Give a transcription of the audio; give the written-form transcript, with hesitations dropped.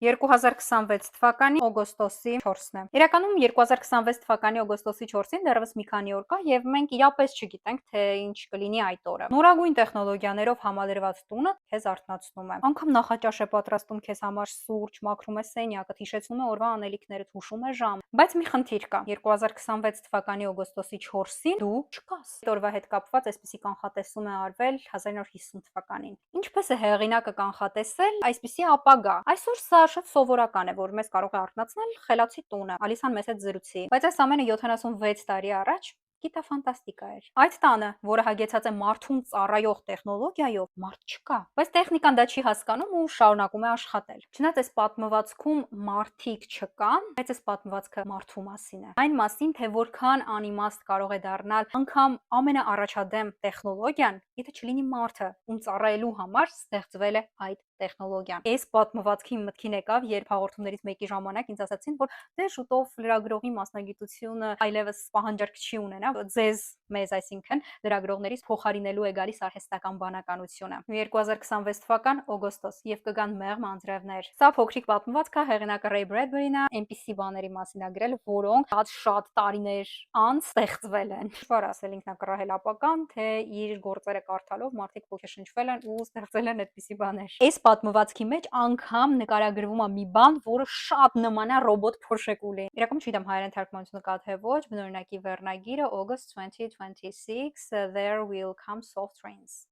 2026 թվականի օգոստոսի 4-ն է։ Իրականում 2026 թվականի օգոստոսի 4-ին դեռևս մի քանի օր կա եւ մենք իրապես չգիտենք, թե ինչ կլինի այդ օրը։ Նորագույն տեխնոլոգիաներով համալրված տունը քեզ արթնացնում է։ Անգամ նախաճաշ է պատրաստում քեզ համար սուրճ, մաքրում է սենյակը, հիշեցնում է օրվա անելիքներդ, հուշում է ժամը։ Բայց մի խնդիր կա։ 2026 թվականի օգոստոսի 4-ին դու չկաս։ Այդ օրվա հետ կապված այսպիսի կանխատեսում է արվել 1950 թվականին։ Ինչպես է հեղինակը կանխատեսել այսպիսի ապագա։ Այսօր սա շատ սովորական է, որ մեզ կարող է արթնացնել խելացի տունը, Ալիսան մեզ հետ զրուցի։ Բայց այս ամենը 76 տարի առաջ գիտաֆանտաստիկա էր։ Այդ տանը, որը հագեցած է մարդուն ծառայող տեխնոլոգիայով, մարդ չկա։ Բայց տեխնիկան դա չի հասկանում ու շարունակում է աշխատել։ Չնայած այս պատմվածքում մարդիկ չկան, բայց այս պատմվածքը մարդու մասին է։ Այն մասին, թե որքան անիմաստ կարող է դառնալ անգամ ամենաառաջադեմ տեխնոլոգիան, եթե չլինի մարդը, ում ծառայելու համար ստեղծվել է այդ տեխնոլոգիան։ Այս պատմվածքի մտքին եկավ, երբ հաղորդումներից մեկի ժամանակ ինձ ասացին, որ դե շուտով լրագրողի մասնագիտությունը այլևս պահանջարկ չի ունենա, ձեզ մեզ, այսինքն լրագրողներից փոխարինելու է գալիս արհեստական բանականությունը։ 2026 թվական օգոստոս եւ կգան մեղմ անձրևներ։ Սա փոքրիկ պատմվածք է, հեղինակը Ռեյ Բրեդբերին է, այնպիսի բաների մասին է գրել, որոնք շատ տարիներ անց ստեղծվել են։ Դժվար ասել ինքնակռահել ապագան, թե իր գործերը կարդալով մարդիկ ոգեշնչվել են ու ստեղծել են այդպիսի բաներ։ Այս պատմվածքի մեջ անգամ նկարագրվում է մի բան, որը շատ նման է ռոբոտ փոշեկուլի։ Իրականում չգիտեմ հայերեն թարգմանությունը կա թե ոչ, բնօրինակի վերնագիրը August 2026 There will come soft rains։